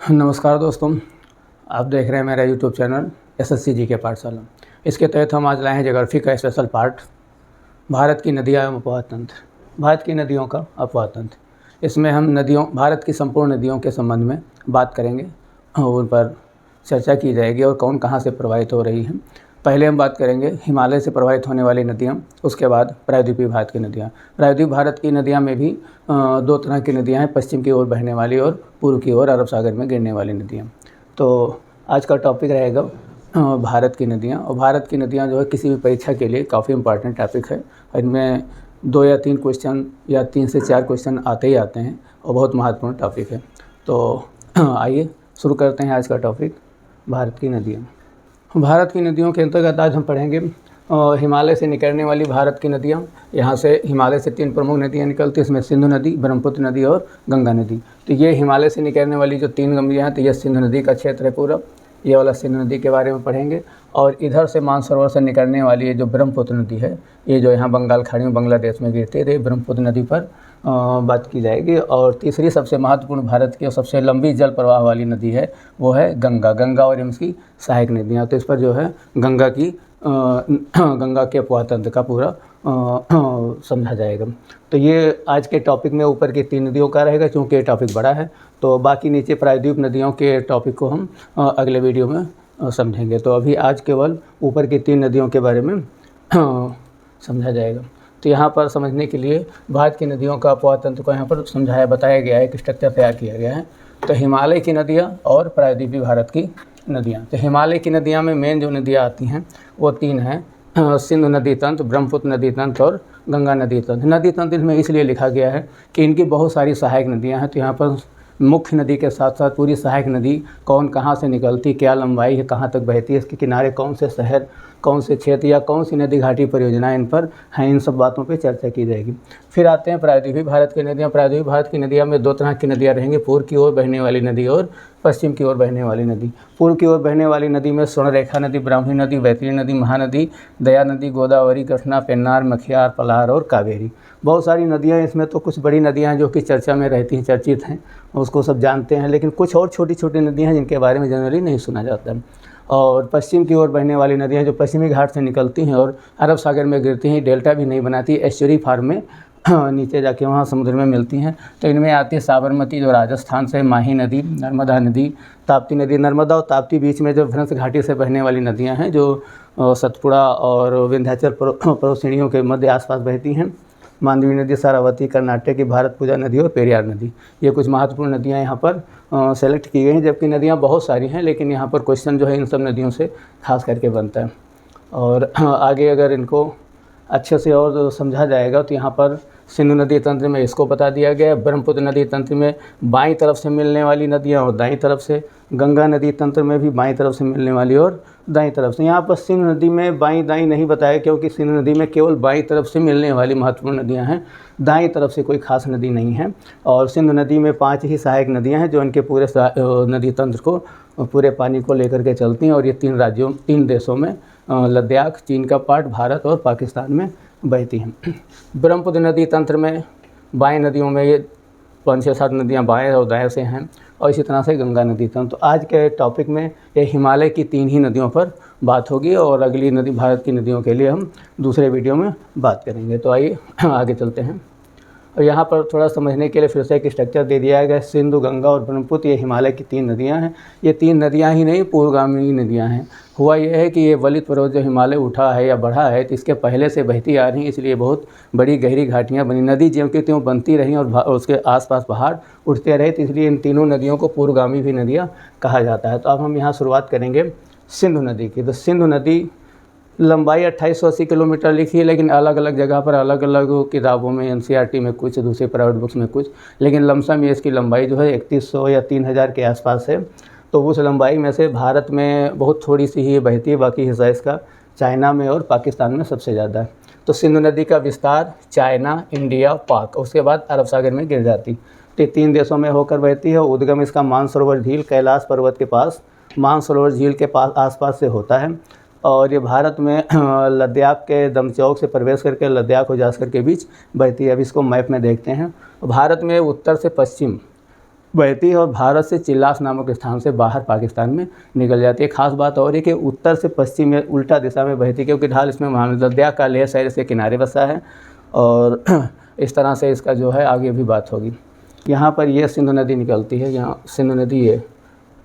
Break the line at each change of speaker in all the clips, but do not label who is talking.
नमस्कार दोस्तों, आप देख रहे हैं मेरा यूट्यूब चैनल एसएससी जी के पाठशाला। इसके तहत हम आज लाए हैं ज्योग्राफी का स्पेशल पार्ट, भारत की नदियाँ एवं अपवाह तंत्र। भारत की नदियों का अपवाह तंत्र, इसमें हम भारत की संपूर्ण नदियों के संबंध में बात करेंगे और उन पर चर्चा की जाएगी और कौन कहाँ से प्रभावित हो रही हैं। पहले हम बात करेंगे हिमालय से प्रभावित होने वाली नदियाँ, उसके बाद प्रायद्वीपीय भारत की नदियाँ। प्रायद्वीप भारत की नदियाँ में भी दो तरह की नदियाँ हैं, पश्चिम की ओर बहने वाली और पूर्व की ओर अरब सागर में गिरने वाली नदियाँ। तो आज का टॉपिक रहेगा भारत की नदियाँ। और भारत की नदियाँ जो है किसी भी परीक्षा के लिए काफ़ी इंपॉर्टेंट टॉपिक है। इनमें 2 या 3 क्वेश्चन या 3 से 4 क्वेश्चन आते ही आते हैं और बहुत महत्वपूर्ण टॉपिक है। तो आइए शुरू करते हैं आज का टॉपिक, भारत की नदियाँ। भारत की नदियों के अंतर्गत आज हम पढ़ेंगे हिमालय से निकलने वाली भारत की नदियाँ। यहाँ से हिमालय से 3 प्रमुख नदियाँ निकलती हैं, इसमें सिंधु नदी, ब्रह्मपुत्र नदी और गंगा नदी। तो ये हिमालय से निकलने वाली जो 3 नदियाँ हैं, तो ये सिंधु नदी का क्षेत्र है पूरा। ये वाला सिंधु नदी के बारे में पढ़ेंगे। और इधर से मानसरोवर से निकलने वाली ये जो ब्रह्मपुत्र नदी है, ये जो यहाँ बंगाल खाड़ी में बांग्लादेश में गिरती है, ब्रह्मपुत्र नदी पर बात की जाएगी। और तीसरी सबसे महत्वपूर्ण भारत की और सबसे लंबी जल प्रवाह वाली नदी है वो है गंगा और इसकी सहायक नदियाँ। तो इस पर जो है गंगा के अपवाह तंत्र का पूरा समझा जाएगा। तो ये आज के टॉपिक में ऊपर की 3 नदियों का रहेगा, क्योंकि ये टॉपिक बड़ा है। तो बाकी नीचे प्रायद्वीप नदियों के टॉपिक को हम अगले वीडियो में समझेंगे। तो अभी आज केवल ऊपर की 3 नदियों के बारे में समझा जाएगा। तो यहाँ पर समझने के लिए भारत की नदियों का अपवाह तंत्र को यहाँ पर बताया गया है, एक स्ट्रक्चर तैयार किया गया है। तो हिमालय की नदियाँ और प्रायद्वीपीय भारत की नदियाँ। तो हिमालय की नदियाँ में मेन जो नदियाँ आती हैं वो 3 हैं, सिंधु नदी तंत्र, ब्रह्मपुत्र नदी तंत्र और गंगा नदी तंत्र। नदी तंत्र में इसलिए लिखा गया है कि इनकी बहुत सारी सहायक नदियाँ हैं। तो यहाँ पर मुख्य नदी के साथ साथ पूरी सहायक नदी कौन कहाँ से निकलती, क्या लंबाई है, कहाँ तक बहती है, इसके किनारे कौन से शहर, कौन से क्षेत्र या कौन सी नदी घाटी परियोजना इन पर हैं, इन सब बातों पे चर्चा की जाएगी। फिर आते हैं प्रायद्वीपीय भारत की नदियाँ। प्रायद्वीपीय भारत की नदियाँ में 2 तरह की नदियाँ रहेंगी, पूर्व की ओर बहने वाली नदी और पश्चिम की ओर बहने वाली नदी। पूर्व की ओर बहने वाली नदी में स्वर्णरेखा नदी, ब्राह्मणी नदी, बैतरणी नदी, महानदी, दया नदी, गोदावरी, कृष्णा, पेन्नार, मखियार, पलार और कावेरी। बहुत सारी नदियाँ, इसमें तो कुछ बड़ी नदियाँ हैं जो कि चर्चा में रहती हैं, चर्चित हैं, उसको सब जानते हैं। लेकिन कुछ और छोटी छोटी नदियाँ हैं जिनके बारे में जनरली नहीं सुना जाता है। और पश्चिम की ओर बहने वाली नदियाँ जो पश्चिमी घाट से निकलती हैं और अरब सागर में गिरती हैं, डेल्टा भी नहीं बनाती, एस्चुरी फॉर्म में नीचे जाके वहाँ समुद्र में मिलती हैं। तो इनमें आती है साबरमती जो राजस्थान से, माही नदी, नर्मदा नदी, ताप्ती नदी। नर्मदा और ताप्ती बीच में जो भ्रंश घाटी से बहने वाली नदियाँ हैं जो सतपुड़ा और विंध्याचल पर्वत श्रेणियों के मध्य आसपास बहती हैं। मांडवी नदी, सारावती, कर्नाटक की भारत पूजा नदी और पेरियार नदी। ये कुछ महत्वपूर्ण नदियाँ यहाँ पर सेलेक्ट की गई हैं, जबकि नदियाँ बहुत सारी हैं, लेकिन यहाँ पर क्वेश्चन जो है इन सब नदियों से खास करके बनता है। और आगे अगर इनको अच्छे से और समझा जाएगा तो यहाँ पर सिंधु नदी तंत्र में इसको बता दिया गया है। ब्रह्मपुत्र नदी तंत्र में बाईं तरफ से मिलने वाली नदियाँ और दाईं तरफ से, गंगा नदी तंत्र में भी बाईं तरफ से मिलने वाली और दाईं तरफ से। यहाँ पर सिंधु नदी में बाईं दाईं नहीं बताया, क्योंकि सिंधु नदी में केवल बाईं तरफ से मिलने वाली महत्वपूर्ण नदियाँ हैं, दाईं तरफ से कोई खास नदी नहीं है। और सिंधु नदी में 5 ही सहायक नदियाँ हैं जो इनके पूरे नदी तंत्र को, पूरे पानी को लेकर के चलती हैं। और ये 3 देशों में, लद्दाख, चीन का पार्ट, भारत और पाकिस्तान में बहती हैं। ब्रह्मपुत्र नदी तंत्र में बाएं नदियों में ये 5 से 7 नदियाँ बाएं और दाएं से हैं, और इसी तरह से गंगा नदी तंत्र। तो आज के टॉपिक में ये हिमालय की 3 ही नदियों पर बात होगी, और अगली नदी भारत की नदियों के लिए हम दूसरे वीडियो में बात करेंगे। तो आइए आगे चलते हैं। और यहाँ पर थोड़ा समझने के लिए फिर से एक स्ट्रक्चर दे दिया गया, सिंधु, गंगा और ब्रह्मपुत्र, ये हिमालय की 3 नदियाँ हैं। ये 3 नदियाँ ही नहीं, पूर्वगामी नदियाँ हैं। हुआ यह है कि ये वलित पर्वत जो हिमालय उठा है या बढ़ा है, तो इसके पहले से बहती आ रही, इसलिए बहुत बड़ी गहरी घाटियाँ बनी। नदी ज्यों की त्यों बनती रहीं और उसके आसपास पहाड़ उठते रहे, तो इसलिए इन तीनों नदियों को पूर्वगामी भी नदियाँ कहा जाता है। तो अब हम यहाँ शुरुआत करेंगे सिंधु नदी की। तो सिंधु नदी लंबाई 2880 किलोमीटर लिखी है, लेकिन अलग अलग जगह पर अलग अलग किताबों में, एनसीईआरटी में कुछ, दूसरे प्राइवेट बुक्स में कुछ, लेकिन लमसम ये इसकी लंबाई जो है 3100 या 3000 के आसपास है। तो उस लंबाई में से भारत में बहुत थोड़ी सी ही बहती है, बाकी हिस्सा इसका चाइना में और पाकिस्तान में सबसे ज़्यादा है। तो सिंधु नदी का विस्तार चाइना, इंडिया, पाक, उसके बाद अरब सागर में गिर जाती। तो 3 देशों में होकर बहती है। उद्गम इसका मानसरोवर झील, कैलाश पर्वत के पास, मानसरोवर झील के पास आसपास से होता है। और ये भारत में लद्दाख के दमचौक से प्रवेश करके लद्दाख और जास्कर के बीच बहती है। अब इसको मैप में देखते हैं। भारत में उत्तर से पश्चिम बहती है और भारत से चिल्लास नामक स्थान से बाहर पाकिस्तान में निकल जाती है। खास बात और है कि उत्तर से पश्चिम में उल्टा दिशा में बहती है, क्योंकि ढाल इसमें लद्दाख का लेह शहर इसके किनारे बसा है और इस तरह से इसका जो है आगे भी बात होगी। यहाँ पर ये सिंधु नदी निकलती है, यहाँ सिंधु नदी है,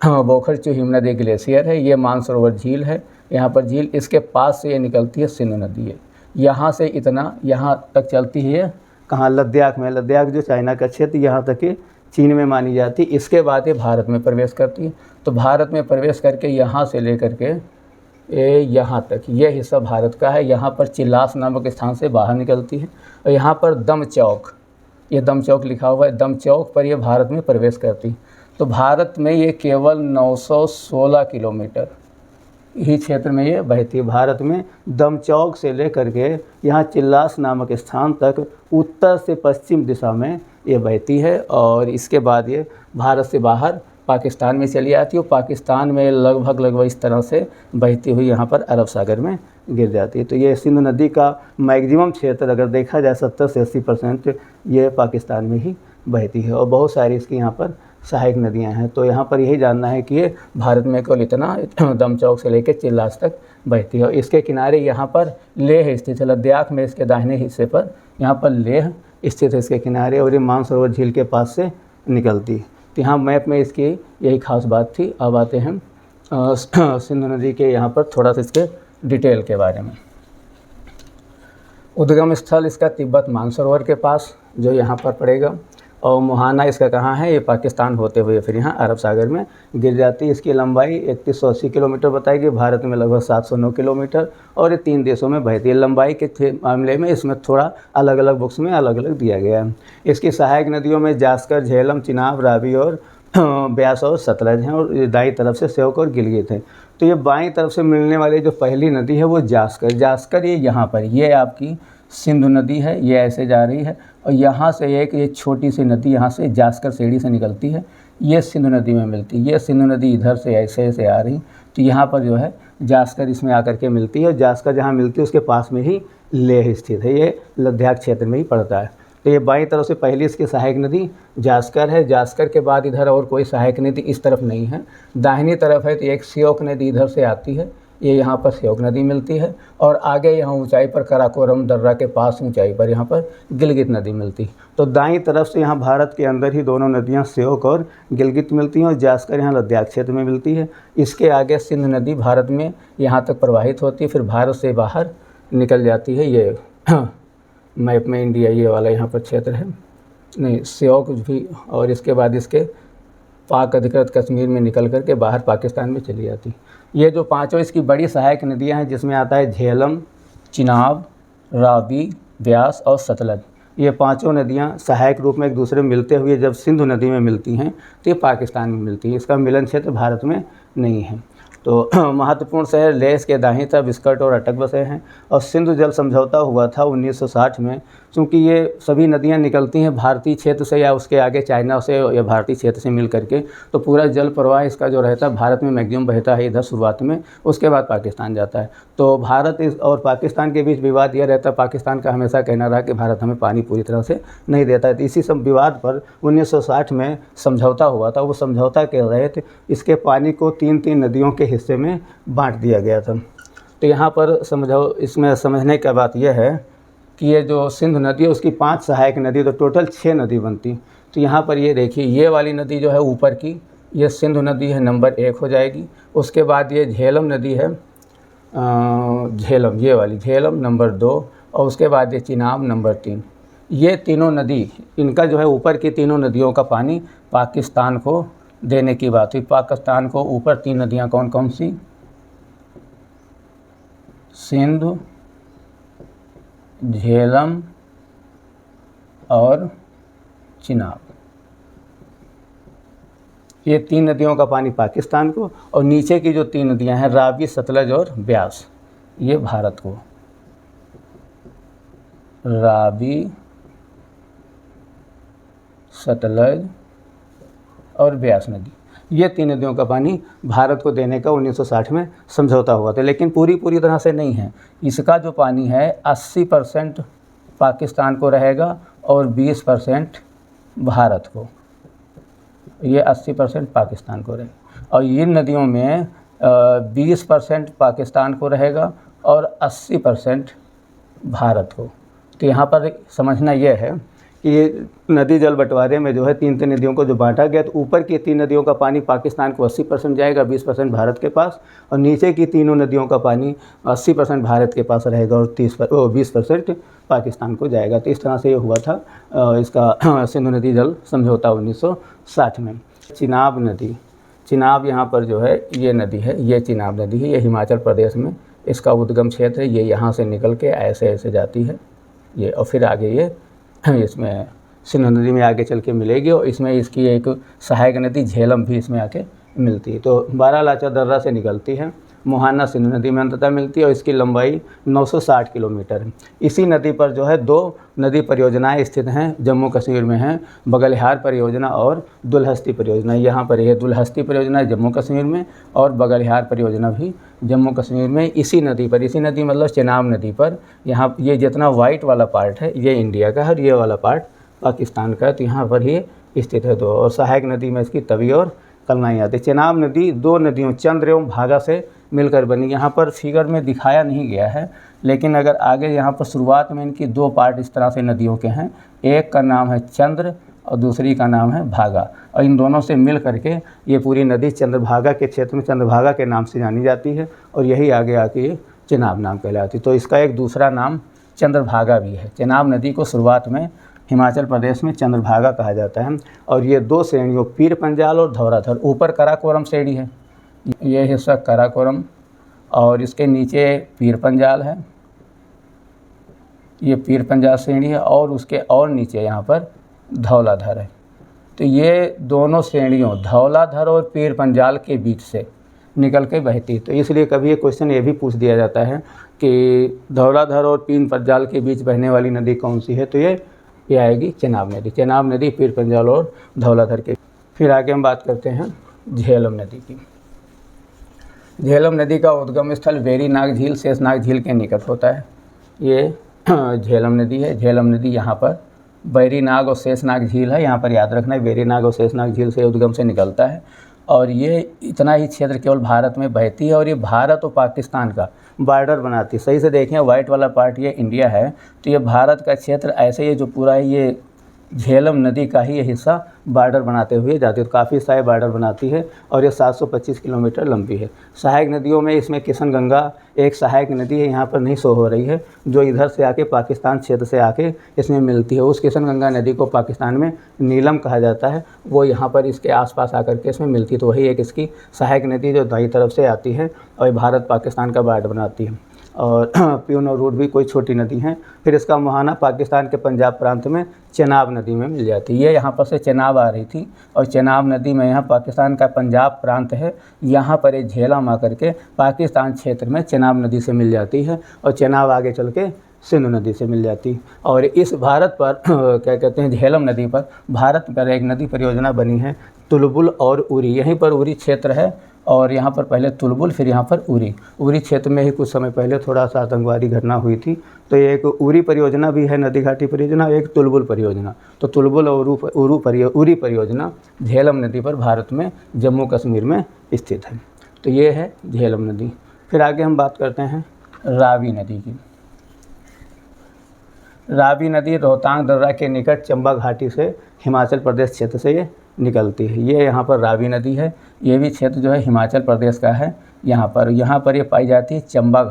बोखर हिम नदी ग्लेशियर है, ये मानसरोवर झील है, यहाँ पर झील इसके पास से ये निकलती है सिंधु नदी है। यहाँ से इतना यहाँ तक चलती है, कहाँ लद्दाख में, लद्दाख जो चाइना का क्षेत्र यहाँ तक ये चीन में मानी जाती है। इसके बाद ये भारत में प्रवेश करती है। तो भारत में प्रवेश करके यहाँ से लेकर के यहाँ तक ये हिस्सा भारत का है। यहाँ पर चिल्लास नामक स्थान से बाहर निकलती है और यहाँ पर दम चौक, ये दम चौक लिखा हुआ है, दम चौक पर ये भारत में प्रवेश करती है। तो भारत में ये केवल 916 किलोमीटर ही क्षेत्र में ये बहती है। भारत में दम चौक से लेकर के यहाँ चिल्लास नामक स्थान तक उत्तर से पश्चिम दिशा में ये बहती है और इसके बाद ये भारत से बाहर पाकिस्तान में चली आती है और पाकिस्तान में लगभग इस तरह से बहती हुई यहाँ पर अरब सागर में गिर जाती है। तो ये सिंधु नदी का मैक्सिमम क्षेत्र अगर देखा जाए 70 से 80% ये पाकिस्तान में ही बहती है और बहुत सारी इसकी यहाँ पर सहायक नदियाँ हैं। तो यहाँ पर यही जानना है कि ये भारत में केवल इतना दम चौक से लेकर चिल्लास तक बहती है और इसके किनारे यहाँ पर लेह स्थित है। लद्दाख में इसके दाहिने हिस्से पर यहाँ पर लेह स्थित है इसके किनारे और ये मानसरोवर झील के पास से निकलती है। तो यहाँ मैप में इसकी यही खास बात थी। अब आते हैं सिंधु नदी के यहाँ पर थोड़ा सा इसके डिटेल के बारे में। उद्गम स्थल इसका तिब्बत मानसरोवर के पास जो यहाँ पर पड़ेगा और मुहाना इसका कहाँ है, ये पाकिस्तान होते हुए फिर यहाँ अरब सागर में गिर जाती है। इसकी लंबाई 3180 किलोमीटर बताई गई, भारत में लगभग 709 किलोमीटर और ये 3 देशों में बहती है। लंबाई के मामले में इसमें थोड़ा अलग अलग बुक्स में अलग अलग दिया गया है। इसकी सहायक नदियों में जास्कर, झेलम, चिनाब, रावी और ब्यास और सतलज हैं और दाईं तरफ से श्योक और गिलगित है। तो ये बाईं तरफ से मिलने वाली जो पहली नदी है वो जास्कर ये यहाँ पर ये आपकी सिंधु नदी है, ये ऐसे जा रही है और यहाँ से एक ये छोटी सी नदी यहाँ से जास्कर सीढ़ी से निकलती है, ये सिंधु नदी में मिलती है। ये सिंधु नदी इधर से ऐसे आ रही, तो यहाँ पर जो है जास्कर इसमें आकर के मिलती है। जास्कर जहाँ मिलती है उसके पास में ही लेह स्थित है, ये लद्दाख क्षेत्र में ही पड़ता है। तो ये बाईं तरफ से पहली इसकी सहायक नदी जास्कर है। जास्कर के बाद इधर और कोई सहायक नदी इस तरफ नहीं है। दाहिनी तरफ है तो एक श्योक नदी इधर से आती है, ये यहाँ पर श्योक नदी मिलती है और आगे यहाँ ऊंचाई पर कराकोरम दर्रा के पास ऊंचाई पर यहाँ पर गिलगित नदी मिलती है। तो दाईं तरफ से यहाँ भारत के अंदर ही दोनों नदियाँ श्योक और गिलगित मिलती हैं और जास्कर यहाँ लद्दाख क्षेत्र में मिलती है। इसके आगे सिंधु नदी भारत में यहाँ तक प्रवाहित होती है, फिर भारत से बाहर निकल जाती है। ये मैप में इंडिया ये वाला यहाँ पर क्षेत्र है, नहीं श्योक भी, और इसके बाद इसके पाक अधिकृत कश्मीर में निकल करके बाहर पाकिस्तान में चली जाती। ये जो पांचों इसकी बड़ी सहायक नदियां हैं जिसमें आता है झेलम, चिनाब, रावी, ब्यास और सतलज। ये पांचों नदियां सहायक रूप में एक दूसरे में मिलते हुए जब सिंधु नदी में मिलती हैं तो ये पाकिस्तान में मिलती है। इसका मिलन क्षेत्र भारत में नहीं है। तो महत्वपूर्ण शहर लेह के दाहिनी तरफ बिस्कट और अटक बसे हैं और सिंधु जल समझौता हुआ था 1960 में। चूँकि ये सभी नदियाँ निकलती हैं भारतीय क्षेत्र से या उसके आगे चाइना से या भारतीय क्षेत्र से मिल करके, तो पूरा जल प्रवाह इसका जो रहता है भारत में मैक्सिमम बहता है इधर शुरुआत में, उसके बाद पाकिस्तान जाता है। तो भारत और पाकिस्तान के बीच विवाद यह रहता है, पाकिस्तान का हमेशा कहना रहा कि भारत हमें पानी पूरी तरह से नहीं देता है। तो इसी सब विवाद पर 1960 में समझौता हुआ था। वो समझौता के तहत इसके पानी को 3 नदियों के हिस्से में बांट दिया गया था। तो यहाँ पर इसमें समझने की बात यह है कि ये जो सिंधु नदी है उसकी 5 सहायक नदी, तो टोटल 6 नदी बनती। तो यहाँ पर ये देखिए ये वाली नदी जो है ऊपर की ये सिंधु नदी है, नंबर 1 हो जाएगी। उसके बाद ये झेलम नदी है, झेलम ये वाली झेलम नंबर 2 और उसके बाद ये चिनाब नंबर 3। ये तीनों नदी इनका जो है ऊपर की तीनों नदियों का पानी पाकिस्तान को देने की बात हुई। पाकिस्तान को ऊपर 3 नदियाँ कौन कौन सी, सिंधु, झेलम और चिनाब, ये 3 नदियों का पानी पाकिस्तान को और नीचे की जो 3 नदियां हैं रावी, सतलज और ब्यास ये भारत को। रावी, सतलज और ब्यास नदी ये 3 नदियों का पानी भारत को देने का 1960 में समझौता हुआ था, लेकिन पूरी तरह से नहीं है। इसका जो पानी है 80% पाकिस्तान को रहेगा और 20% भारत को। ये 80% पाकिस्तान को रहेगा, और इन नदियों में 20% पाकिस्तान को रहेगा और 80% भारत को। तो यहाँ पर समझना यह है कि ये नदी जल बंटवारे में जो है 3 नदियों को जो बांटा गया, तो ऊपर की 3 नदियों का पानी पाकिस्तान को 80% जाएगा, 20% भारत के पास, और नीचे की तीनों नदियों का पानी 80% भारत के पास रहेगा और 20% पाकिस्तान को जाएगा। तो इस तरह से ये हुआ था इसका सिंधु नदी जल समझौता 1960 में। चिनाब नदी, चिनाब यहाँ पर जो है ये नदी है, ये चिनाब नदी है, ये हिमाचल प्रदेश में इसका उद्गम क्षेत्र है। ये यहाँ से निकल के ऐसे ऐसे जाती है ये, और फिर आगे ये इसमें सिंधु नदी में आगे चल के मिलेगी, और इसमें इसकी एक सहायक नदी झेलम भी इसमें आके मिलती है। तो बारालाचा दर्रा से निकलती है, मोहाना सिंधु नदी में अंततः मिलती है, और इसकी लंबाई 960 किलोमीटर है। इसी नदी पर जो है 2 नदी परियोजनाएं स्थित हैं, जम्मू कश्मीर में हैं, बगलिहार परियोजना और दुलहस्ती परियोजना। यहाँ पर यह दुलहस्ती परियोजना जम्मू कश्मीर में, और बगलिहार परियोजना भी जम्मू कश्मीर में, इसी नदी पर, इसी नदी मतलब चिनाब नदी पर। यहाँ ये जितना वाइट वाला पार्ट है ये इंडिया का है, और ये वाला पार्ट पाकिस्तान का है। तो यहाँ पर ये स्थित है 2, और सहायक नदी में इसकी तवी और कलनाई आती है। चिनाब नदी 2 नदियों चंद्र एवं भागा से मिलकर बनी। यहाँ पर फिगर में दिखाया नहीं गया है, लेकिन अगर आगे यहाँ पर शुरुआत में इनकी 2 पार्ट इस तरह से नदियों के हैं, एक का नाम है चंद्र और दूसरी का नाम है भागा, और इन दोनों से मिल करके ये पूरी नदी चंद्रभागा के क्षेत्र में चंद्रभागा के नाम से जानी जाती है, और यही आगे आके ये चिनाब नाम कहलाती है। तो इसका एक दूसरा नाम चंद्रभागा भी है। चिनाब नदी को शुरुआत में हिमाचल प्रदेश में चंद्रभागा कहा जाता है, और ये 2 श्रेणियों पीर पंजाल और धौराधर, ऊपर कराकोरम श्रेणी है, ये हिस्सा कराकोरम, और इसके नीचे पीर पंजाल है, ये पीर पंजाल श्रेणी है, और उसके और नीचे यहाँ पर धौलाधर है। तो ये दोनों श्रेणियों धौलाधर और पीर पंजाल के बीच से निकल के बहती। तो इसलिए कभी ये क्वेश्चन ये भी पूछ दिया जाता है कि धौलाधर और पीर पंजाल के बीच बहने वाली नदी कौन सी है, तो ये आएगी चिनाब नदी। चिनाब नदी पीर पंजाल और धौलाधर के। फिर आगे हम बात करते हैं झेलम नदी की। झेलम नदी का उद्गम स्थल वेरीनाग झील शेषनाग झील के निकट होता है। ये झेलम नदी है। झेलम नदी यहाँ पर वेरीनाग और शेषनाग झील है, यहाँ पर याद रखना है, वेरीनाग और शेषनाग झील से उद्गम से निकलता है, और ये इतना ही क्षेत्र केवल भारत में बहती है, और ये भारत और पाकिस्तान का बॉर्डर बनाती है। सही से देखें, वाइट वाला पार्ट ये इंडिया है, तो ये भारत का क्षेत्र ऐसे ये जो पूरा है ये झेलम नदी का ही ये हिस्सा बॉर्डर बनाते हुए जाती है। तो काफ़ी सारे बॉर्डर बनाती है, और ये 725 किलोमीटर लंबी है। सहायक नदियों में इसमें किशन गंगा एक सहायक नदी है, यहाँ पर नहीं शो हो रही है, जो इधर से आके पाकिस्तान क्षेत्र से आके इसमें मिलती है। उस किशन गंगा नदी को पाकिस्तान में नीलम कहा जाता है, वो यहाँ पर इसके आसपास आकर के इसमें मिलती है। तो वही एक इसकी सहायक नदी जो दाईं तरफ से आती है और भारत पाकिस्तान का बॉर्डर बनाती है। और प्यून और रूट भी कोई छोटी नदी हैं। फिर इसका मुहाना पाकिस्तान के पंजाब प्रांत में चेनाब नदी में मिल जाती है। ये यहाँ पर से चेनाब आ रही थी, और चेनाब नदी में यहाँ पाकिस्तान का पंजाब प्रांत है, यहाँ पर एक झेलम आकर के पाकिस्तान क्षेत्र में चेनाब नदी से मिल जाती है, और चेनाब आगे चल के सिंधु नदी से मिल जाती। और इस भारत पर क्या कहते हैं, झेलम नदी पर भारत पर एक नदी परियोजना बनी है, तुलबुल और उरी। यहीं पर उरी क्षेत्र है, और यहाँ पर पहले तुलबुल, फिर यहाँ पर उरी क्षेत्र में ही कुछ समय पहले थोड़ा सा आतंकवादी घटना हुई थी। तो ये एक उरी परियोजना भी है, नदी घाटी परियोजना, एक तुलबुल परियोजना। तो तुलबुल और उरी परियोजना झेलम नदी पर भारत में जम्मू कश्मीर में स्थित है। तो ये है झेलम नदी। फिर आगे हम बात करते हैं रावी नदी की। रावी नदी रोहतांग दर्रा के निकट चंबा घाटी से हिमाचल प्रदेश क्षेत्र से ये निकलती है। ये यहाँ पर रावी नदी है, ये भी क्षेत्र जो है हिमाचल प्रदेश का है। यहाँ पर ये पाई जाती है चंबा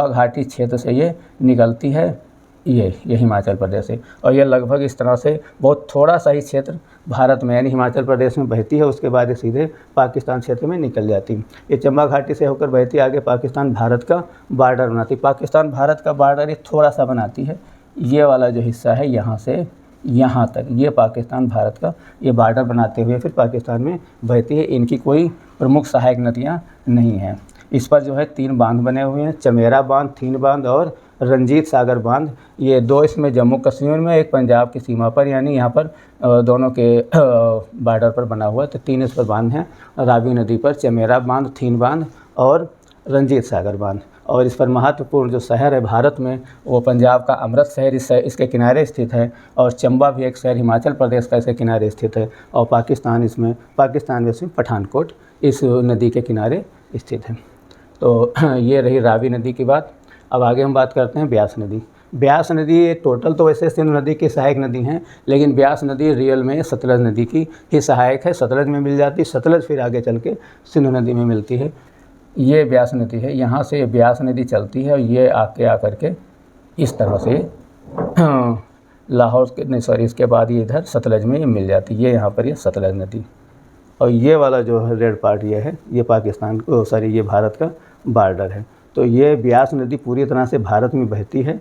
घाटी क्षेत्र से ये निकलती है, ये हिमाचल प्रदेश से। और ये लगभग इस तरह से बहुत थोड़ा सा ही क्षेत्र भारत में यानी हिमाचल प्रदेश में बहती है, उसके बाद ये सीधे पाकिस्तान क्षेत्र में निकल जाती है। ये चंबा घाटी से होकर बहती आगे पाकिस्तान भारत का बॉर्डर बनाती। पाकिस्तान भारत का बॉर्डर ये थोड़ा सा बनाती है, ये वाला जो हिस्सा है यहाँ से यहाँ तक, ये पाकिस्तान भारत का ये बॉर्डर बनाते हुए फिर पाकिस्तान में बहती है। इनकी कोई प्रमुख सहायक नदियाँ नहीं हैं। इस पर जो है 3 बांध बने हुए हैं, चमेरा बांध, थीन बांध और रंजीत सागर बांध। ये 2 इसमें जम्मू कश्मीर में, एक पंजाब की सीमा पर, यानी यहाँ पर दोनों के बॉर्डर पर बना हुआ है। तो 3 इस पर बांध हैं, रावी नदी पर चमेरा बांध, थीन बांध और रंजीत सागर बांध। और इस पर महत्वपूर्ण जो शहर है भारत में वो पंजाब का अमृत शहर इसके किनारे स्थित है, और चंबा भी एक शहर हिमाचल प्रदेश का इसके किनारे स्थित है, और पाकिस्तान में इसमें पठानकोट इस नदी के किनारे स्थित है। तो ये रही रावी नदी की बात। अब आगे हम बात करते हैं ब्यास नदी। ब्यास नदी टोटल तो वैसे सिंधु नदी की सहायक नदी हैं, लेकिन ब्यास नदी रियल में सतलज नदी की ही सहायक है। सतलज में मिल जाती, सतलज फिर आगे चल के सिंधु नदी में मिलती है। ये ब्यास नदी है, यहाँ से ब्यास नदी चलती है और ये आकर के इस तरह से लाहौर के नहीं सॉरी इसके बाद ये इधर सतलज में ये मिल जाती है। ये यहाँ पर ये सतलज नदी, और ये वाला जो है रेड पार्ट ये है, ये पाकिस्तान को सॉरी ये भारत का बॉर्डर है। तो ये ब्यास नदी पूरी तरह से भारत में बहती है,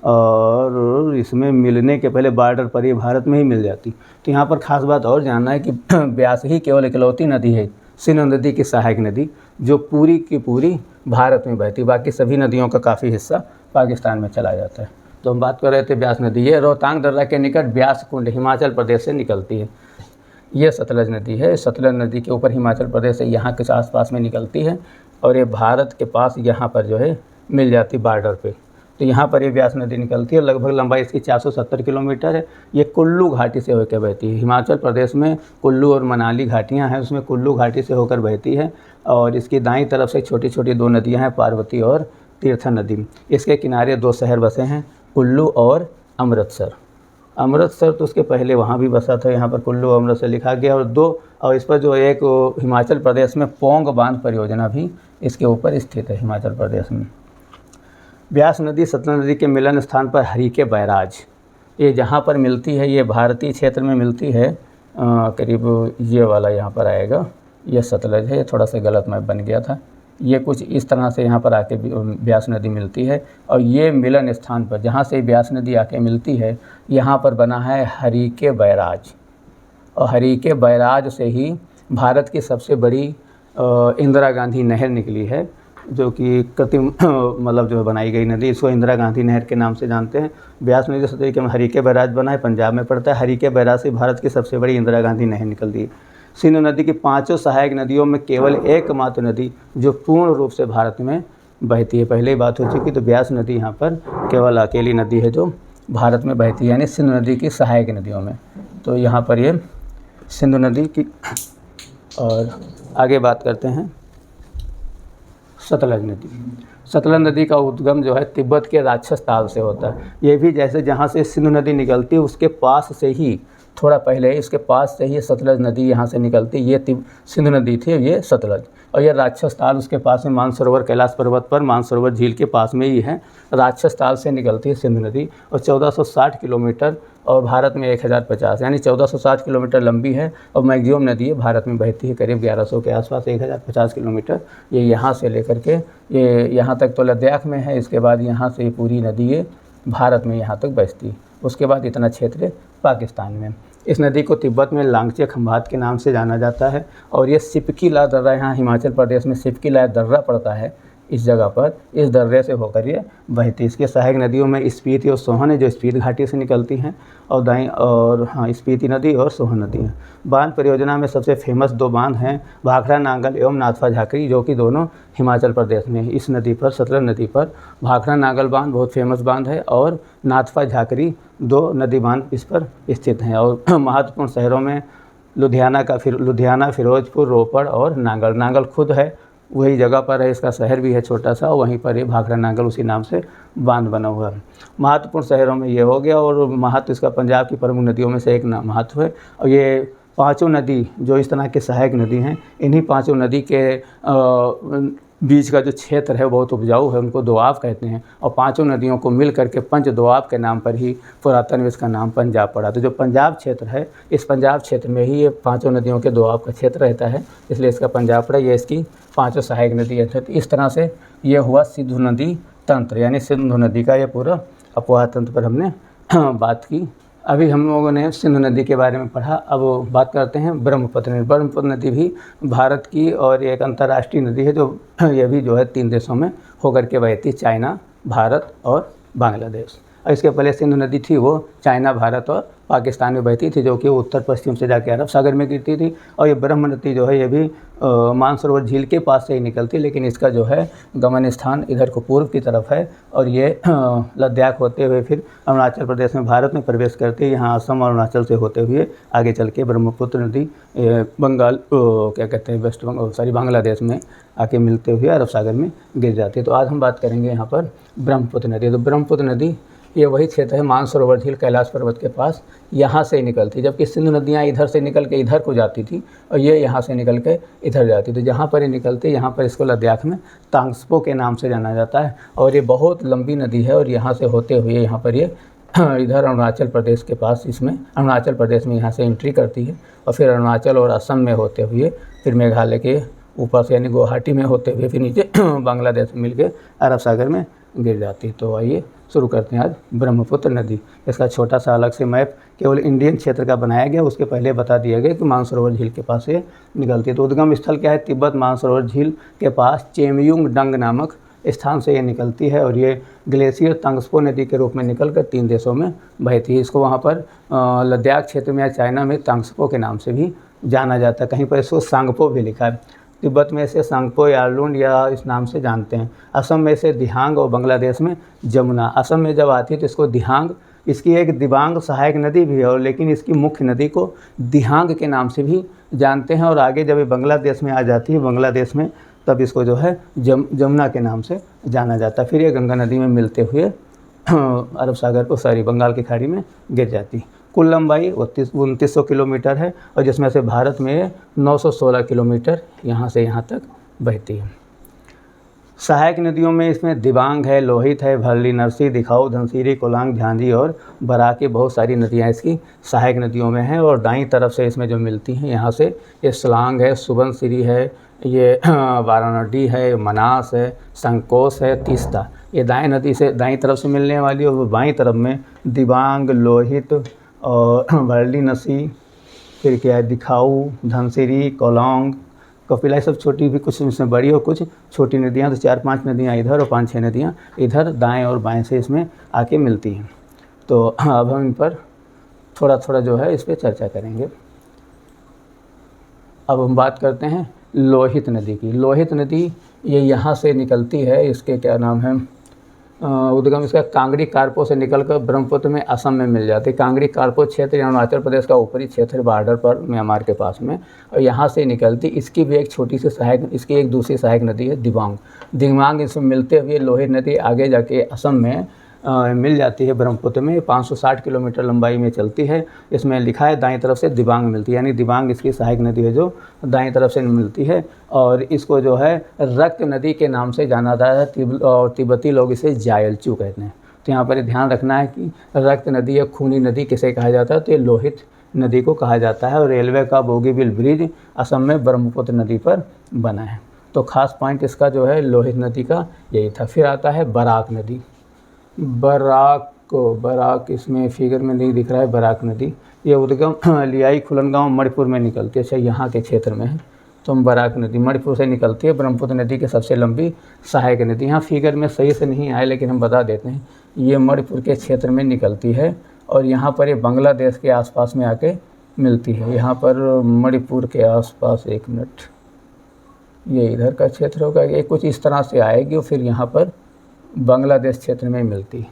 और इसमें मिलने के पहले बॉर्डर पर ये भारत में ही मिल जाती। तो यहाँ पर ख़ास बात और जानना है कि ब्यास ही केवल इकलौती नदी है सिंधु नदी की सहायक नदी जो पूरी की पूरी भारत में बहती, बाकी सभी नदियों का काफ़ी हिस्सा पाकिस्तान में चला जाता है। तो हम बात कर रहे थे ब्यास नदी। ये रोहतांग दर्रा के निकट ब्यास कुंड हिमाचल प्रदेश से निकलती है। ये सतलज नदी है, सतलज नदी के ऊपर हिमाचल प्रदेश से यहाँ के आसपास में निकलती है, और ये भारत के पास यहाँ पर जो है मिल जाती बॉर्डर पे। तो यहाँ पर ये ब्यास नदी निकलती है, लगभग लंबाई इसकी 470 किलोमीटर है। ये कुल्लू घाटी से होकर बहती है। हिमाचल प्रदेश में कुल्लू और मनाली घाटियाँ हैं, उसमें कुल्लू घाटी से होकर बहती है, और इसकी दाईं तरफ से छोटी छोटी दो नदियाँ हैं, पार्वती और तीर्था नदी। इसके किनारे दो शहर बसे हैं, कुल्लू और अमृतसर। अमृतसर तो उसके पहले वहाँ भी बसा था, यहाँ पर कुल्लू अमृतसर लिखा गया। और इस पर जो एक हिमाचल प्रदेश में पोंग बांध परियोजना भी इसके ऊपर स्थित है हिमाचल प्रदेश में। ब्यास नदी सतलज नदी के मिलन स्थान पर हरीके बैराज, ये जहाँ पर मिलती है ये भारतीय क्षेत्र में मिलती है, करीब ये वाला यहाँ पर आएगा, ये सतलज है। ये थोड़ा सा गलत मैप बन गया था। ये कुछ इस तरह से यहाँ पर आके ब्यास नदी मिलती है, और ये मिलन स्थान पर जहाँ से ब्यास नदी आके मिलती है यहाँ पर बना है हरीके बैराज, और हरीके बैराज से ही भारत की सबसे बड़ी इंदिरा गांधी नहर निकली है, जो कि कृत्रिम मतलब जो बनाई गई नदी, इसको इंदिरा गांधी नहर के नाम से जानते हैं। ब्यास नदी सतलज के हरीके बैराज बना है, पंजाब में पड़ता है। हरीके बैराज से भारत की सबसे बड़ी इंदिरा गांधी नहर निकलती है। सिंधु नदी की पांचों सहायक नदियों में केवल एकमात्र नदी जो पूर्ण रूप से भारत में बहती है। पहले ही बात हो चुकी, तो ब्यास नदी यहाँ पर केवल अकेली नदी है जो भारत में बहती है, यानी सिंधु नदी की सहायक नदियों में। तो यहाँ पर ये सिंधु नदी की। और आगे बात करते हैं सतलज नदी। सतलज नदी का उद्गम जो है तिब्बत के राक्षस ताल से होता है। ये भी जैसे जहाँ से सिंधु नदी निकलती है उसके पास से ही, थोड़ा पहले इसके पास से ही सतलज नदी यहाँ से निकलती। ये सिंधु नदी थी, ये सतलज, और ये राक्षस ताल उसके पास में मानसरोवर कैलाश पर्वत पर मानसरोवर झील के पास में ही है। राक्षस ताल से निकलती है सिंधु नदी, और 1460 किलोमीटर, और भारत में 1050, यानी 1460 किलोमीटर लंबी है। और मैक्सिमम नदी भारत में बहती है करीब 1100 के आसपास, 1050 किलोमीटर। ये यहाँ से लेकर के ये यहाँ तक तो लद्दाख में है, इसके बाद यहाँ से पूरी नदी ये भारत में यहाँ तक बहती। उसके बाद इतना क्षेत्र पाकिस्तान में। इस नदी को तिब्बत में लांगचे खंभात के नाम से जाना जाता है, और ये सिपकी-ला दर्रा, यहाँ हिमाचल प्रदेश में सिपकी-ला दर्रा पड़ता है इस जगह पर, इस दर्रे से होकर ये बहती। इसके सहायक नदियों में स्पीति और सोहन है जो स्पीति घाटी से निकलती हैं, और स्पीति नदी और सोहन नदी है। बांध परियोजना में सबसे फेमस दो बांध हैं, भाखड़ा नांगल एवं नाथपा झाकरी, जो कि दोनों हिमाचल प्रदेश में है। इस नदी पर, सतलज नदी पर भाखड़ा नांगल बांध बहुत फेमस बांध है, और नाथपा झाकरी दो नदी बांध इस पर स्थित हैं। और महत्वपूर्ण शहरों में लुधियाना, फिरोजपुर, रोपड़ और नांगल। नांगल खुद है वही जगह पर है, इसका शहर भी है छोटा सा, वहीं पर ये भाखड़ा नांगल उसी नाम से बांध बना हुआ है। महत्वपूर्ण शहरों में ये हो गया, और महत्व इसका पंजाब की प्रमुख नदियों में से एक महत्व है। और ये पांचों नदी जो इस तरह के सहायक नदी हैं, इन्हीं पांचों नदी के बीच का जो क्षेत्र है बहुत उपजाऊ है, उनको दोआब कहते हैं। और पांचों नदियों को मिल करके पंच दोआब के नाम पर ही पुरातन में इसका नाम पंजाब पड़ा। तो जो पंजाब क्षेत्र है, इस पंजाब क्षेत्र में ही ये पांचों नदियों के दोआब का क्षेत्र रहता है, इसलिए इसका पंजाब पड़ा। ये इसकी पांचों सहायक नदी है। तो इस तरह से ये हुआ सिंधु नदी तंत्र, यानी सिंधु नदी का ये पूरा अपवाह तंत्र पर हमने बात की। अभी हम लोगों ने सिंधु नदी के बारे में पढ़ा, अब बात करते हैं ब्रह्मपुत्र नदी। ब्रह्मपुत्र नदी भी भारत की और एक अंतर्राष्ट्रीय नदी है, जो ये भी जो है 3 देशों में होकर के बहती, चाइना, भारत और बांग्लादेश। और इसके पहले सिंधु नदी थी वो चाइना, भारत और पाकिस्तान में बहती थी, जो कि उत्तर पश्चिम से जाके अरब सागर में गिरती थी। और ये ब्रह्म नदी जो है ये भी मानसरोवर झील के पास से ही निकलती, लेकिन इसका जो है गमन स्थान इधर को पूर्व की तरफ है और ये लद्दाख होते हुए फिर अरुणाचल प्रदेश में भारत में प्रवेश करती है। यहाँ असम और अरुणाचल से होते हुए आगे चल के ब्रह्मपुत्र नदी बंगाल क्या कहते हैं वेस्ट बंगाल बांग्लादेश में आके मिलते हुए अरब सागर में गिर जाती है। तो आज हम बात करेंगे यहाँ पर ब्रह्मपुत्र नदी। तो ब्रह्मपुत्र नदी ये वही क्षेत्र है मानसरोवर झील कैलाश पर्वत के पास, यहाँ से निकलती, जबकि सिंधु नदियाँ इधर से निकल के इधर को जाती थी और ये यहाँ से निकल के इधर जाती। तो जहाँ पर ये निकलती यहाँ पर इसको लद्दाख में तांग्सपो के नाम से जाना जाता है और ये बहुत लंबी नदी है। और यहाँ से होते हुए यहाँ पर ये इधर अरुणाचल प्रदेश के पास, इसमें अरुणाचल प्रदेश में यहाँ से एंट्री करती है और फिर अरुणाचल और असम में होते हुए फिर मेघालय के ऊपर से यानी गुवाहाटी में होते हुए फिर नीचे बांग्लादेश में मिलके अरब सागर में गिर जाती। तो आइए शुरू करते हैं आज ब्रह्मपुत्र नदी। इसका छोटा सा अलग से मैप केवल इंडियन क्षेत्र का बनाया गया, उसके पहले बता दिया गया कि मानसरोवर झील के पास से निकलती है। तो उद्गम स्थल क्या है? तिब्बत मानसरोवर झील के पास चेमयुंग डंग नामक स्थान से ये निकलती है और ये ग्लेशियर तांग्सपो नदी के रूप में निकलकर 3 देशों में बहती है। इसको वहाँ पर लद्दाख क्षेत्र में या चाइना में तांग्सपो के नाम से भी जाना जाता है, कहीं पर इसको सांगपो भी लिखा है। तिब्बत में इसे सांगपो यार्लुंड या इस नाम से जानते हैं। असम में इसे दिहांग और बांग्लादेश में जमुना। असम में जब आती है तो इसको दिहांग, इसकी एक दिबांग सहायक नदी भी है और लेकिन इसकी मुख्य नदी को दिहांग के नाम से भी जानते हैं। और आगे जब ये बांग्लादेश में आ जाती है, बांग्लादेश में, तब इसको जो है जमुना के नाम से जाना जाता है। फिर ये गंगा नदी में मिलते हुए अरब सागर को बंगाल की खाड़ी में गिर जाती। कुल लंबाई 2900 किलोमीटर है और जिसमें से भारत में 916 किलोमीटर यहाँ से यहाँ तक बहती है। सहायक नदियों में इसमें दिबांग है, लोहित है, भरली नरसी, दिखाऊ, धनसिरी, कोलांग, झांझी और बराकी, बहुत सारी नदियाँ इसकी सहायक नदियों में हैं। और दाईं तरफ से इसमें जो मिलती हैं यहाँ से ये सलांग है, सुबनसिरी है, ये वाराणसी है, मनास है, संकोस है, तीस्ता, ये दाएं नदी से दाईं तरफ से मिलने वाली। और बाईं तरफ में दिबांग, लोहित और भरली नसी, फिर क्या है दिखाऊ, धनसिरी, कोलांग, कपिला, ये सब छोटी भी, कुछ इसमें बड़ी और कुछ छोटी नदियाँ। तो 4-5 नदियाँ इधर और 5-6 नदियाँ इधर दाएं और बाएं से इसमें आके मिलती हैं। तो अब हम इन पर थोड़ा थोड़ा जो है इस पर चर्चा करेंगे। अब हम बात करते हैं लोहित नदी की। लोहित नदी ये यहाँ से निकलती है, इसके क्या नाम है, उद्गम इसका कांगड़ी कारपो से निकलकर ब्रह्मपुत्र में असम में मिल जाती है। कांगड़ी कारपो क्षेत्र अरुणाचल प्रदेश का ऊपरी क्षेत्र बॉर्डर पर म्यांमार के पास में, और यहाँ से निकलती। इसकी भी एक छोटी सी सहायक, इसकी एक दूसरी सहायक नदी है दिबांग। दिबांग इसमें मिलते हुए लोहित नदी आगे जाके असम में मिल जाती है ब्रह्मपुत्र में। 560 किलोमीटर लंबाई में चलती है। इसमें लिखा है दाईं तरफ से दिबांग मिलती है, यानी दिबांग इसकी सहायक नदी है जो दाईं तरफ से मिलती है। और इसको जो है रक्त नदी के नाम से जाना जाता है और तिब्बती लोग इसे जायलचू कहते हैं। तो यहाँ पर ध्यान रखना है कि रक्त नदी या खूनी नदी किसे कहा जाता है, तो ये लोहित नदी को कहा जाता है। और रेलवे का बोगीबिल ब्रिज असम में ब्रह्मपुत्र नदी पर बना है। तो खास पॉइंट इसका जो है लोहित नदी का यही था। फिर आता है बराक नदी। बराक इसमें फिगर में नहीं दिख रहा है, बराक नदी ये उद्गम लियाई खुलनगांव मणिपुर में निकलती है। अच्छा, यहाँ के क्षेत्र में है। तो बराक नदी मणिपुर से निकलती है, ब्रह्मपुत्र नदी की सबसे लंबी सहायक नदी। यहाँ फिगर में सही से नहीं आए लेकिन हम बता देते हैं, ये मणिपुर के क्षेत्र में निकलती है और यहाँ पर ये बांग्लादेश के आसपास में आके मिलती है। यहाँ पर मणिपुर के आसपास, एक मिनट, ये इधर का क्षेत्र होगा, ये कुछ इस तरह से आएगी और फिर यहाँ पर बांग्लादेश क्षेत्र में मिलती है।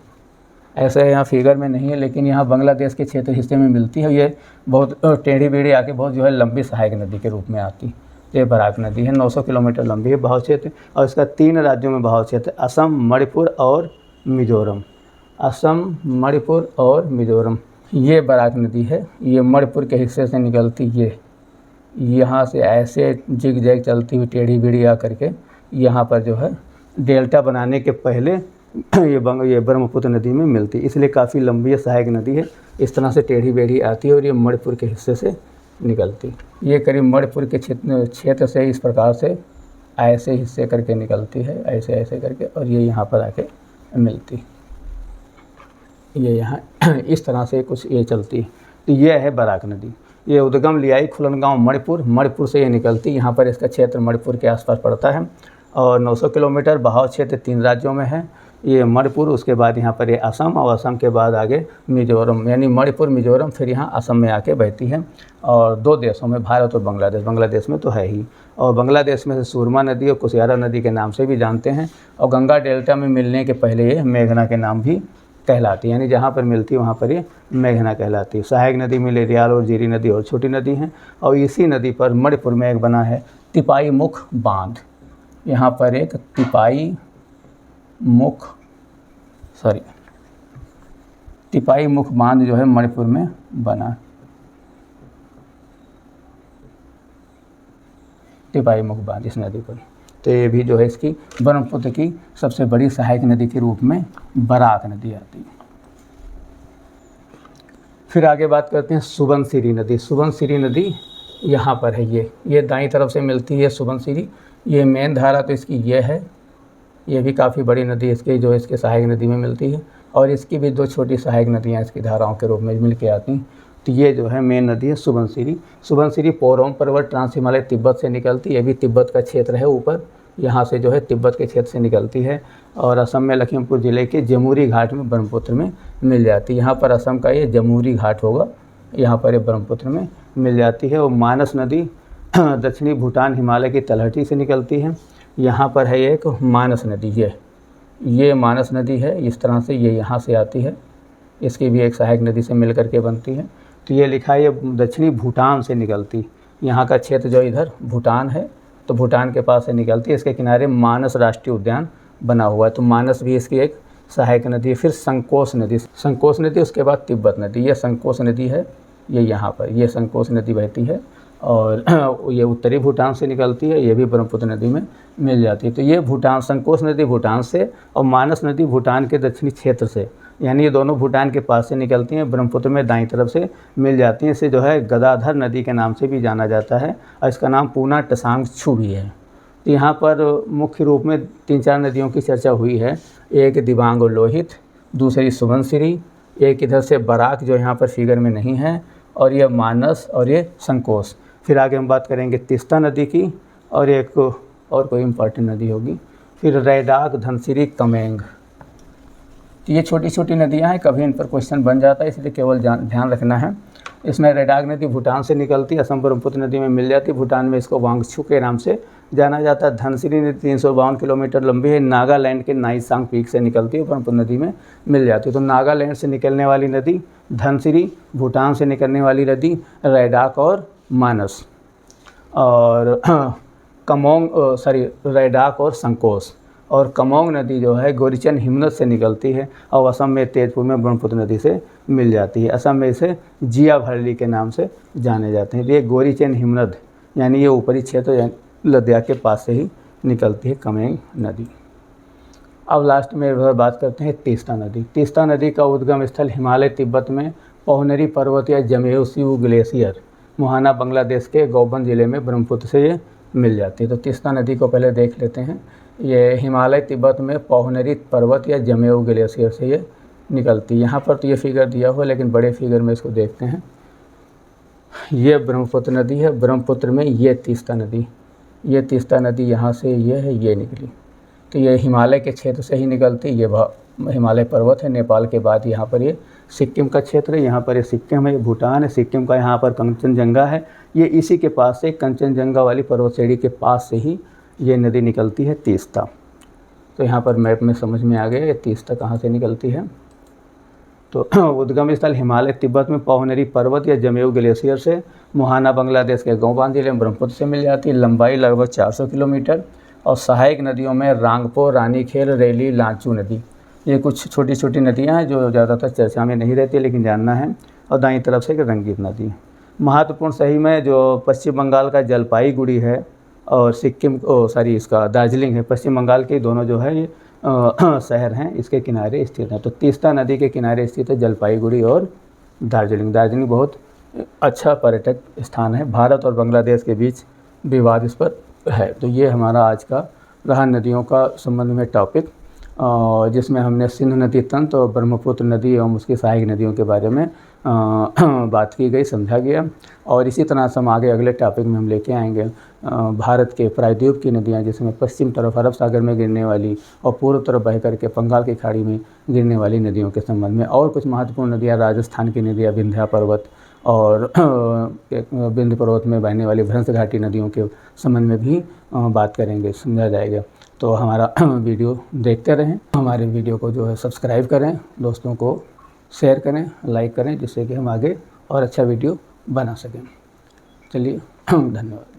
ऐसे यहाँ फिगर में नहीं है लेकिन यहाँ बांग्लादेश के क्षेत्र हिस्से में मिलती है। ये बहुत टेढ़ी बेढ़ी आके बहुत जो है लंबी सहायक नदी के रूप में आती। ये बराक नदी है, 900 किलोमीटर लंबी है, बहाव क्षेत्र, और इसका 3 राज्यों में बहाव क्षेत्र, असम, मणिपुर और मिजोरम। असम, मणिपुर और मिजोरम। ये बराक नदी है, ये मणिपुर के हिस्से से निकलती, ये यहाँ से ऐसे जिग जैग चलती हुई टेढ़ी बेढ़ी आ करके यहाँ पर जो है डेल्टा बनाने के पहले ये ब्रह्मपुत्र नदी में मिलती है। इसलिए काफ़ी लंबी सहायक नदी है, इस तरह से टेढ़ी बेढ़ी आती है और ये मणिपुर के हिस्से से निकलती। ये करीब मणिपुर के क्षेत्र से इस प्रकार से ऐसे हिस्से करके निकलती है, ऐसे ऐसे करके, और ये यहाँ पर आके मिलती। ये यहाँ इस तरह से कुछ ये चलती है। तो ये है बराक नदी। ये उद्गम लियाई खुलनगांव मणिपुर से ये निकलती। यहाँ पर इसका क्षेत्र मणिपुर के आसपास पड़ता है और 900 किलोमीटर, बहाव क्षेत्र 3 राज्यों में है। ये मणिपुर, उसके बाद यहाँ पर ये असम, और असम के बाद आगे मिजोरम, यानी मणिपुर मिजोरम, फिर यहाँ असम में आके बहती है। और 2 देशों में, भारत और बांग्लादेश, बांग्लादेश में तो है ही, और बांग्लादेश में से सुरमा नदी और कुशियारा नदी के नाम से भी जानते हैं। और गंगा डेल्टा में मिलने के पहले ये मेघना के नाम भी कहलाती है, यानी जहाँ पर मिलती है वहाँ पर ये मेघना कहलाती है। सहायक नदी में लेरियाल और जीरी नदी और छोटी नदी हैं। और इसी नदी पर मणिपुर में एक बना है तिपाई मुख बांध। यहाँ पर एक तिपाई मुख बांध जो है मणिपुर में बना, तिपाई मुख बांध इस नदी पर। तो ये भी जो है इसकी ब्रह्मपुत्र की सबसे बड़ी सहायक नदी के रूप में बराक नदी आती है। फिर आगे बात करते हैं सुबनसिरी नदी। सुबनसिरी नदी यहाँ पर है, ये दाईं तरफ से मिलती है सुबनसिरी। ये मेन धारा तो इसकी ये है, ये भी काफ़ी बड़ी नदी इसकी जो इसके सहायक नदी में मिलती है। और इसकी भी 2 छोटी सहायक नदियाँ इसकी धाराओं के रूप में मिल के आती हैं। तो ये जो है मेन नदी है सुबनसिरी। सुबनसिरी पोरोम पर्वत ट्रांस हिमालय तिब्बत से निकलती है, ये भी तिब्बत का क्षेत्र है ऊपर, यहाँ से जो है तिब्बत के क्षेत्र से निकलती है। और असम में लखीमपुर ज़िले के जमुरी घाट में ब्रह्मपुत्र में मिल जाती है। यहाँ पर असम का ये जमुरी घाट होगा, यहाँ पर ये ब्रह्मपुत्र में मिल जाती है। और मानस नदी दक्षिणी भूटान हिमालय की तलहटी से निकलती है। यहाँ पर है एक मानस नदी, ये मानस नदी है, इस तरह से ये यहाँ से आती है, इसकी भी एक सहायक नदी से मिल करके बनती है। तो ये लिखा है ये दक्षिणी भूटान से निकलती, यहाँ का क्षेत्र जो इधर भूटान है, तो भूटान के पास से निकलती है। इसके किनारे मानस राष्ट्रीय उद्यान बना हुआ है, तो मानस भी इसकी एक सहायक नदी है। फिर संकोश नदी, उसके बाद तिब्बत नदी, ये संकोश नदी है, ये यहाँ पर ये संकोश नदी बहती है। और ये उत्तरी भूटान से निकलती है, ये भी ब्रह्मपुत्र नदी में मिल जाती है। तो ये भूटान, संकोश नदी भूटान से और मानस नदी भूटान के दक्षिणी क्षेत्र से, यानी ये दोनों भूटान के पास से निकलती हैं, ब्रह्मपुत्र में दाईं तरफ से मिल जाती हैं। इसे जो है गदाधर नदी के नाम से भी जाना जाता है, और इसका नाम पूना टसांग छू भी है। तो यहाँ पर मुख्य रूप में 3-4 नदियों की चर्चा हुई है। एक दिबांग और लोहित, दूसरी सुबनसिरी, एक इधर से बराक जो यहाँ पर फिगर में नहीं है, और ये मानस और ये संकोश। फिर आगे हम बात करेंगे तीस्ता नदी की, और एक और कोई इम्पॉर्टेंट नदी होगी, फिर रैडाक, धनसिरी, कमेंग। तो ये छोटी छोटी नदियाँ हैं, कभी इन पर क्वेश्चन बन जाता है, इसलिए केवल ध्यान रखना है। इसमें रैडाक नदी भूटान से निकलती, असम ब्रह्मपुत्र नदी में मिल जाती, भूटान में इसको वांगछू के नाम से जाना जाता है। धनसिरी नदी 352 किलोमीटर लंबी है, नागालैंड के नाइसांग पीक से निकलती है, ब्रह्मपुत्र नदी में मिल जाती है। तो नागालैंड से निकलने वाली नदी धनसिरी, भूटान से निकलने वाली नदी रैडाक और मानस, और रैडाक और संकोश। और कमोंग नदी जो है गोरीचंद हिमनद से निकलती है, और असम में तेजपुर में ब्रह्मपुत्र नदी से मिल जाती है। असम में इसे जिया भरली के नाम से जाने जाते हैं। ये गोरीचंद हिमनद, यानी ये ऊपरी क्षेत्र लद्दाख के पास से ही निकलती है कमेंग नदी। अब लास्ट में बात करते हैं तीस्ता नदी। तीस्ता नदी का उद्गम स्थल हिमालय तिब्बत में पोहनरी पर्वत या जमेऊ ग्लेशियर, मोहाना बांग्लादेश के गौबंद ज़िले में ब्रह्मपुत्र से ये मिल जाती है। तो तीस्ता नदी को पहले देख लेते हैं। ये हिमालय तिब्बत में पोहनरी पर्वत या जमेऊ ग्लेशियर से ये निकलती है। यहाँ पर तो ये फिगर दिया हुआ है, लेकिन बड़े फिगर में इसको देखते हैं। ये ब्रह्मपुत्र नदी है, ब्रह्मपुत्र में ये तीस्ता नदी यहाँ से ये है, ये निकली। तो ये हिमालय के क्षेत्र से ही निकलती, ये हिमालय पर्वत है। नेपाल के बाद यहाँ पर ये सिक्किम का क्षेत्र है, यहाँ पर ये सिक्किम है, भूटान है, सिक्किम का यहाँ पर कंचनजंगा है। ये इसी के पास से, कंचनजंगा वाली पर्वत श्रेणी के पास से ही ये नदी निकलती है तीस्ता। तो यहाँ पर मैप में समझ में आ गया ये तीस्ता कहाँ से निकलती है। तो उद्गम स्थल हिमालय तिब्बत में पोहनरी पर्वत या जमेऊ ग्लेशियर से, मोहाना बांग्लादेश के गौबान जिले में ब्रह्मपुत्र से मिल जाती है। लंबाई लगभग 400 किलोमीटर। और सहायक नदियों में रांगपो, रानीखेल, रेली, लांचू नदी, ये कुछ छोटी छोटी नदियाँ हैं जो ज़्यादातर चर्चा में नहीं रहती, लेकिन जानना है। और दाईं तरफ से रंगीत नदी। महत्वपूर्ण सही में जो पश्चिम बंगाल का जलपाईगुड़ी है और इसका दार्जिलिंग है, पश्चिम बंगाल के दोनों जो है ये शहर हैं, इसके किनारे स्थित हैं। तो तीस्ता नदी के किनारे स्थित है जलपाईगुड़ी और दार्जिलिंग बहुत अच्छा पर्यटक स्थान है। भारत और बांग्लादेश के बीच विवाद इस पर है। तो ये हमारा आज का रहा नदियों का संबंध में टॉपिक। जिसमें हमने सिंधु नदी तंत्र और ब्रह्मपुत्र नदी एवं उसकी सहायक नदियों के बारे में बात की गई, समझा गया। और इसी तरह से हम आगे अगले टॉपिक में हम लेके आएंगे भारत के प्रायद्वीप की नदियाँ, जिसमें पश्चिम तरफ अरब सागर में गिरने वाली और पूर्व तरफ बह करके बंगाल की खाड़ी में गिरने वाली नदियों के संबंध में, और कुछ महत्वपूर्ण नदियाँ राजस्थान की नदियाँ विंध्या पर्वत और विंध्य पर्वत में बहने वाली भ्रंश घाटी नदियों के संबंध में भी बात करेंगे, समझा जाएगा। तो हमारा वीडियो देखते रहें, हमारे वीडियो को जो है सब्सक्राइब करें, दोस्तों को शेयर करें, लाइक करें, जिससे कि हम आगे और अच्छा वीडियो बना सकें। चलिए, धन्यवाद।